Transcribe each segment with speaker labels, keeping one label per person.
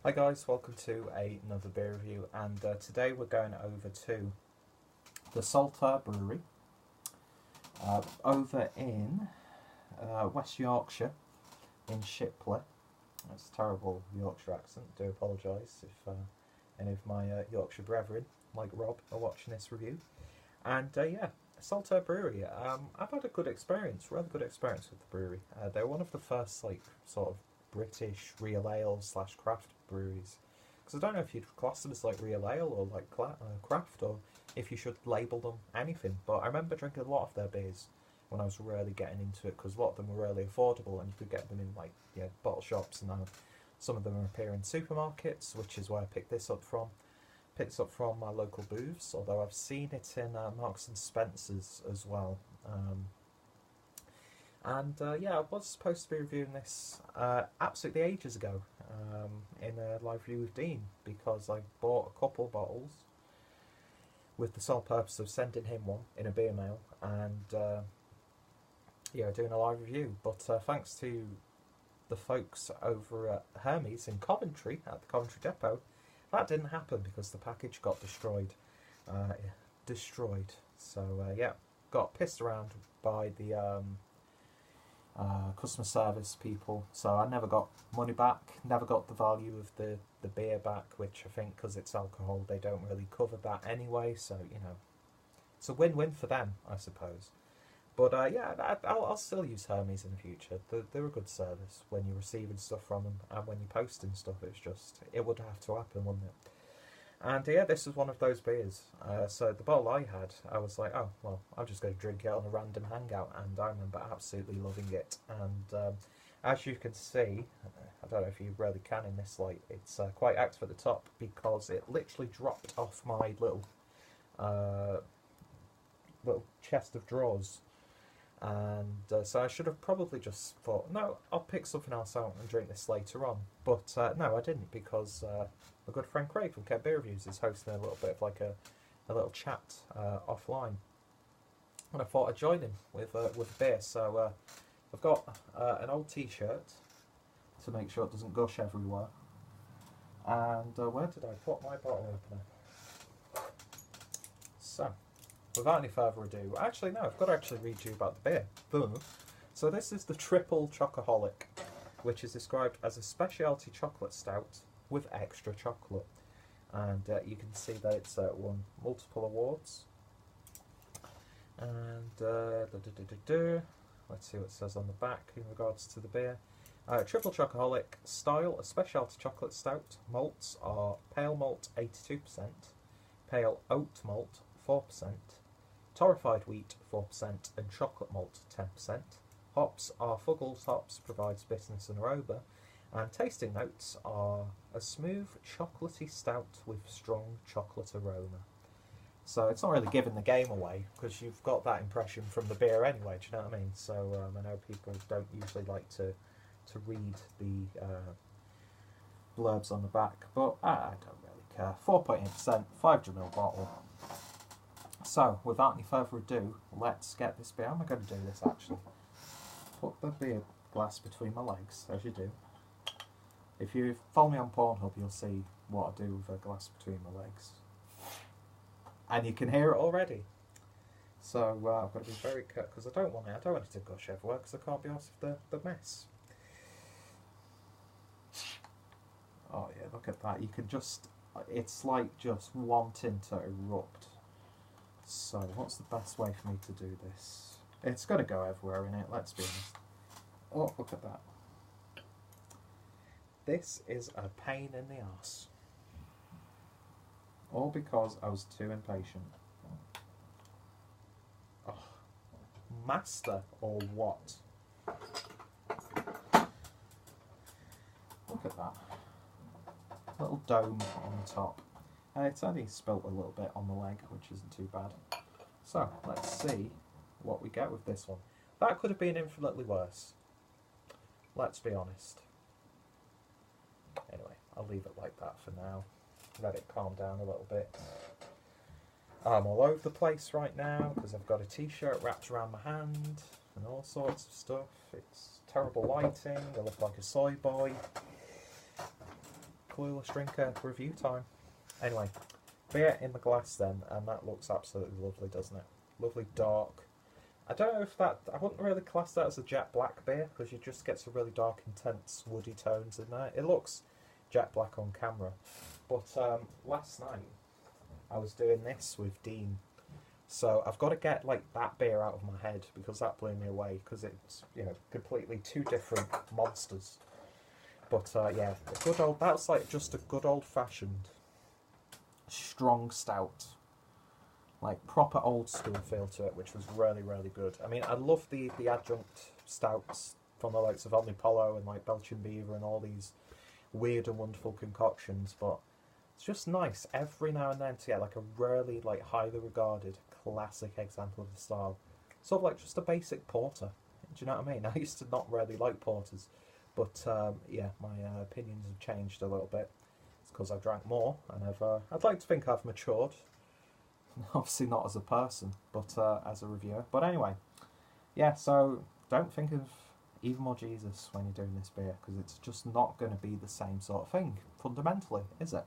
Speaker 1: Hi guys, welcome to another beer review, and today we're going over to the Saltaire Brewery over in West Yorkshire in Shipley. That's a terrible Yorkshire accent, do apologise if any of my Yorkshire brethren like Rob are watching this review. And yeah, Saltaire Brewery, I've had a good experience, rather good experience with the brewery. They're one of the first like sort of British real ale / craft breweries, because I don't know if you'd class them as like real ale or like craft, or if you should label them anything, but I remember drinking a lot of their beers when I was really getting into it, because a lot of them were really affordable and you could get them in like bottle shops, and now some of them appear in supermarkets, which is where I picked this up from. Picked up from my local booths, although I've seen it in Marks and Spencer's as well. Yeah, I was supposed to be reviewing this absolutely ages ago in a live review with Dean, because I bought a couple bottles with the sole purpose of sending him one in a beer mail and doing a live review. But thanks to the folks over at Hermes in Coventry, at the Coventry Depot, that didn't happen because the package got destroyed. So yeah, got pissed around by the customer service people, so I never got money back, never got the value of the beer back, which I think because it's alcohol they don't really cover that anyway, so it's a win-win for them, I suppose. But yeah, I'll still use Hermes in the future. They're a good service when you're receiving stuff from them, and when you're posting stuff, it would have to happen, wouldn't it? And yeah, this is one of those beers. So the bottle I had, I was like, oh, well, I'm just going to drink it on a random hangout. And I remember absolutely loving it. And as you can see, I don't know if you really can in this light, it's quite active at the top because it literally dropped off my little chest of drawers. And so I should have probably just thought, no, I'll pick something else out and drink this later on. But no, I didn't, because my good friend Craig from Cat Beer Reviews is hosting a little bit of like a little chat offline. And I thought I'd join him with a beer. So I've got an old t-shirt to make sure it doesn't gush everywhere. And where did I put my bottle opener? So, without any further ado, actually no, I've got to actually read you about the beer. Boom. So this is the Triple Chocoholic, which is described as a specialty chocolate stout with extra chocolate. And you can see that it's won multiple awards. And let's see what it says on the back in regards to the beer. Triple Chocoholic style, a specialty chocolate stout. Malts are pale malt 82%, pale oat malt 4%, torrefied wheat 4%, and chocolate malt 10%. Hops are Fuggles hops, provides bitterness and aroma, and tasting notes are a smooth chocolatey stout with strong chocolate aroma. So it's not really giving the game away, because you've got that impression from the beer anyway, do you know what I mean? So I know people don't usually like to read the blurbs on the back, but I don't really care. 4.8%, 500ml bottle. So, without any further ado, let's get this beer. How am I going to do this, actually? Put the beer glass between my legs, as you do. If you follow me on Pornhub, you'll see what I do with a glass between my legs. And you can hear it already. So, I've got to be very careful, because I don't want it to gush everywhere, because I can't be arsed with the mess. Oh yeah, look at that. You can just, it's like just wanting to erupt. So, what's the best way for me to do this? It's going to go everywhere in it, let's be honest. Oh, look at that. This is a pain in the arse. All because I was too impatient. Oh, master or what? Look at that. Little dome on the top. It's only spilt a little bit on the leg, which isn't too bad. So, let's see what we get with this one. That could have been infinitely worse. Let's be honest. Anyway, I'll leave it like that for now. Let it calm down a little bit. I'm all over the place right now because I've got a t-shirt wrapped around my hand and all sorts of stuff. It's terrible lighting. I look like a soy boy. Clueless Drinker review time. Anyway, beer in the glass then, and that looks absolutely lovely, doesn't it? Lovely dark. I don't know if that, I wouldn't really class that as a jet black beer, because you just get some really dark, intense, woody tones in there. It looks jet black on camera. But last night, I was doing this with Dean. So I've got to get like that beer out of my head, because that blew me away, because it's, you know, completely two different monsters. But yeah, a good old, that's like just a good old fashioned strong stout. Like proper old school feel to it, which was really, really good. I mean, I love the adjunct stouts from the likes of Omnipollo and like Belgian Beaver and all these weird and wonderful concoctions, but it's just nice every now and then to get like a really like highly regarded classic example of the style. Sort of like just a basic porter. Do you know what I mean? I used to not really like porters, but yeah, my opinions have changed a little bit. It's because I've drank more, and I'd like to think I've matured. Obviously not as a person, but as a reviewer. But anyway, yeah, so don't think of Even More Jesus when you're doing this beer, because it's just not going to be the same sort of thing, fundamentally, is it?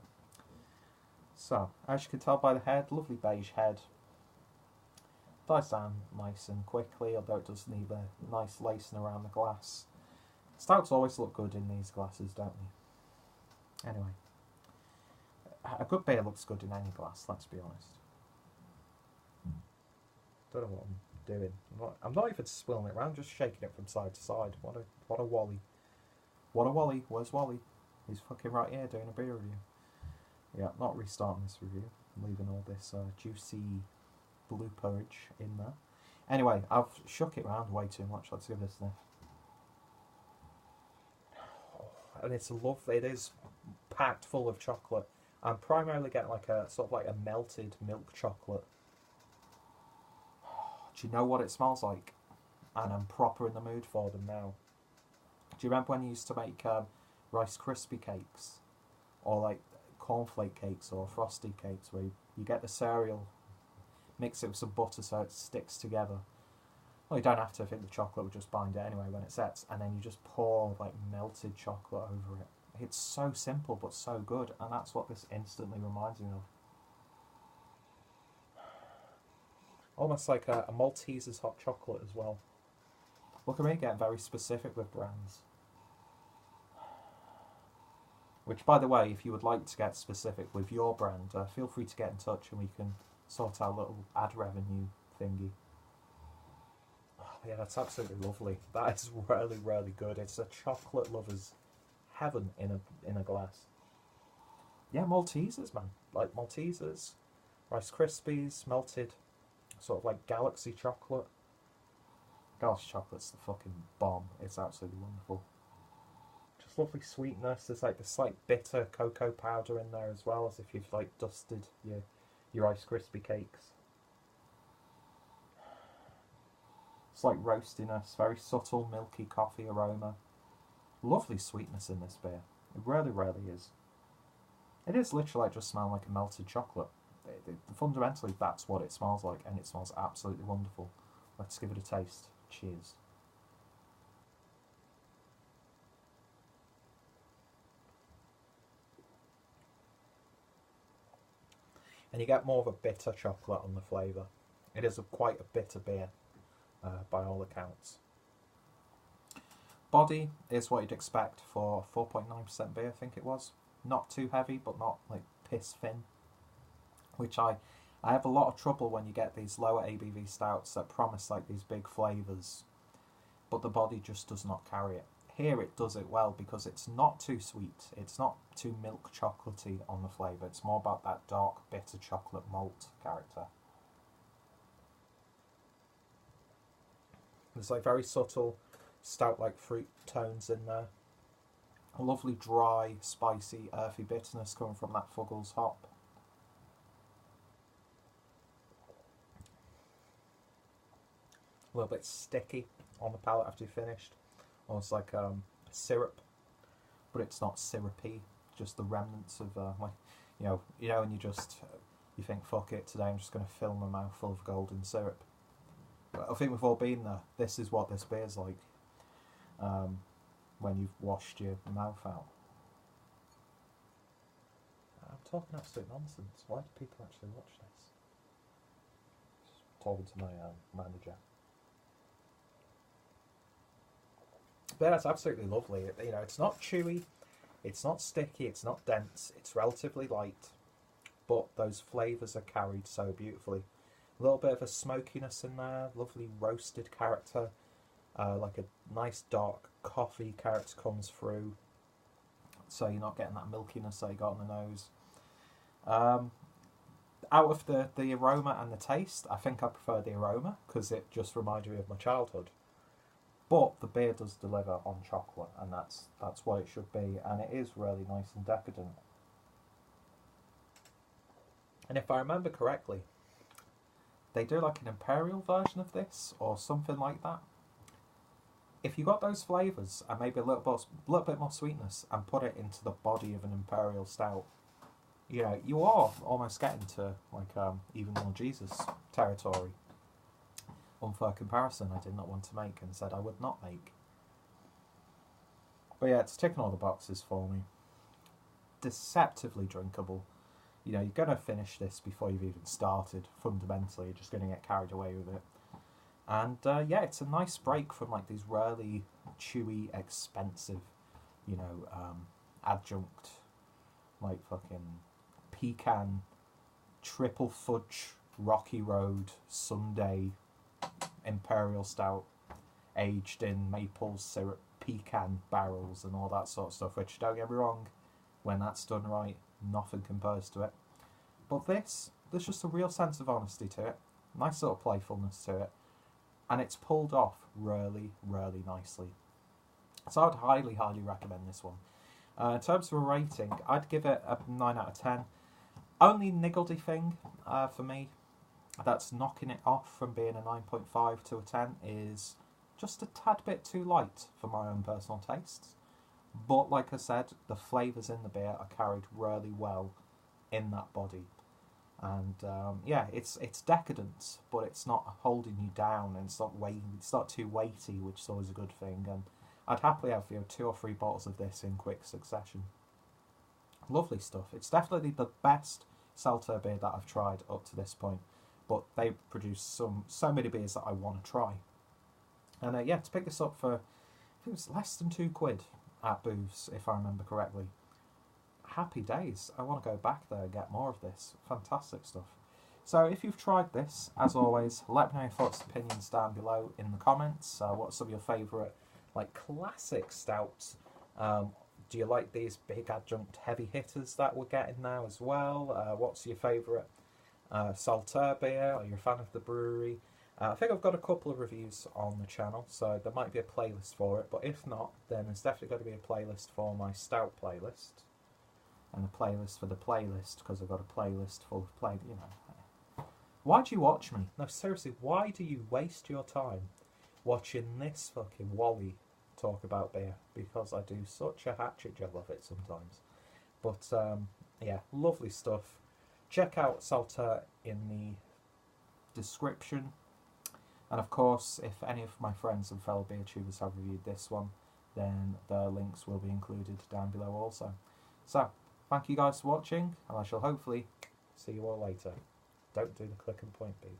Speaker 1: So, as you can tell by the head, lovely beige head. Dies down nice and quickly, although it does need a nice lacing around the glass. Stouts always look good in these glasses, don't they? Anyway, a good beer looks good in any glass, let's be honest. Don't know what I'm doing. I'm not even swirling it around, just shaking it from side to side. What a Wally. What a Wally. Where's Wally? He's fucking right here doing a beer review. Yeah, not restarting this review. I'm leaving all this juicy blue porridge in there. Anyway, I've shook it around way too much. Let's give this a sniff. And it's lovely. It is packed full of chocolate. I'm primarily getting like a sort of like a melted milk chocolate. Do you know what it smells like? And I'm proper in the mood for them now. Do you remember when you used to make Rice Krispie cakes? Or like cornflake cakes or frosty cakes, where you get the cereal, mix it with some butter so it sticks together. Well, you don't have to. I think the chocolate will just bind it anyway when it sets. And then you just pour like melted chocolate over it. It's so simple but so good. And that's what this instantly reminds me of. Almost like a Malteser's hot chocolate as well. Look at me getting very specific with brands. Which, by the way, if you would like to get specific with your brand, feel free to get in touch and we can sort out a little ad revenue thingy. Oh, yeah, that's absolutely lovely. That is really, really good. It's a chocolate lover's heaven in a glass. Yeah, Maltesers, man. Like Maltesers, Rice Krispies, melted, sort of like galaxy chocolate. Galaxy chocolate's the fucking bomb. It's absolutely wonderful. Just lovely sweetness. There's like the slight bitter cocoa powder in there as well, as if you've like dusted your Rice Krispie cakes. It's like roastiness, very subtle milky coffee aroma. Lovely sweetness in this beer. It really, really is. It is literally like just smelling like a melted chocolate. Fundamentally, that's what it smells like, and it smells absolutely wonderful. Let's give it a taste. Cheers. And you get more of a bitter chocolate on the flavour. It is quite a bitter beer, by all accounts. Body is what you'd expect for 4.9% beer, I think it was. Not too heavy, but not like piss thin. Which I have a lot of trouble when you get these lower ABV stouts that promise like these big flavours, but the body just does not carry it. Here it does it well because it's not too sweet, it's not too milk chocolatey on the flavour, it's more about that dark bitter chocolate malt character. There's like very subtle stout like fruit tones in there. A lovely dry, spicy, earthy bitterness coming from that Fuggles hop. A little bit sticky on the palate after you've finished. Almost like syrup, but it's not syrupy, just the remnants of like, you know when you think, fuck it, today I'm just going to fill my mouth full of golden syrup. But I think we've all been there. This is what this beer's like when you've washed your mouth out. talking absolute nonsense. Why do people actually watch this? Just talking to my manager. But that's absolutely lovely. You know, it's not chewy, it's not sticky, it's not dense, it's relatively light, but those flavours are carried so beautifully. A little bit of a smokiness in there, lovely roasted character, like a nice dark coffee character comes through, so you're not getting that milkiness that you got on the nose. Out of the aroma and the taste, I think I prefer the aroma because it just reminded me of my childhood. But the beer does deliver on chocolate, and that's what it should be, and it is really nice and decadent. And if I remember correctly, they do like an imperial version of this, or something like that. If you got those flavours and maybe a little bit more sweetness and put it into the body of an imperial stout, you know, you are almost getting to like even more Jesus territory. Unfair comparison I did not want to make and said I would not make. But yeah, it's ticking all the boxes for me. Deceptively drinkable. You know, you're going to finish this before you've even started, fundamentally. You're just going to get carried away with it. And yeah, it's a nice break from like these really chewy, expensive, you know, adjunct, like fucking pecan, triple fudge, Rocky Road, Sunday, imperial stout, aged in maple syrup, pecan barrels and all that sort of stuff, which, don't get me wrong, when that's done right, nothing compares to it. But this, there's just a real sense of honesty to it, nice sort of playfulness to it, and it's pulled off really, really nicely. So I'd highly, highly recommend this one. In terms of a rating, I'd give it a 9 out of 10. Only niggledy thing for me that's knocking it off from being a 9.5 to a 10 is just a tad bit too light for my own personal tastes. But like I said, the flavours in the beer are carried really well in that body. And yeah, it's decadent, but it's not holding you down, and it's not too weighty, which is always a good thing. And I'd happily have 2 or 3 bottles of this in quick succession. Lovely stuff. It's definitely the best Saltaire beer that I've tried up to this point. But they produce so many beers that I want to try. And yeah, to pick this up for, I think it was less than £2 at Booths, if I remember correctly. Happy days. I want to go back there and get more of this. Fantastic stuff. So if you've tried this, as always, let me know your thoughts and opinions down below in the comments. What's some of your favourite, like, classic stouts? Do you like these big adjunct heavy hitters that we're getting now as well? What's your favourite Saltaire beer? Are you a fan of the brewery? I think I've got a couple of reviews on the channel, so there might be a playlist for it, but if not, then there's definitely going to be a playlist for my stout playlist, and a playlist for the playlist, because I've got a playlist full of you know. Why do you watch me? No, seriously, why do you waste your time watching this fucking Wally talk about beer? Because I do such a hatchet job of it sometimes. But yeah, lovely stuff. Check out Saltaire in the description. And of course, if any of my friends and fellow beer tubers have reviewed this one, then the links will be included down below also. So, thank you guys for watching, and I shall hopefully see you all later. Don't do the click and point beat.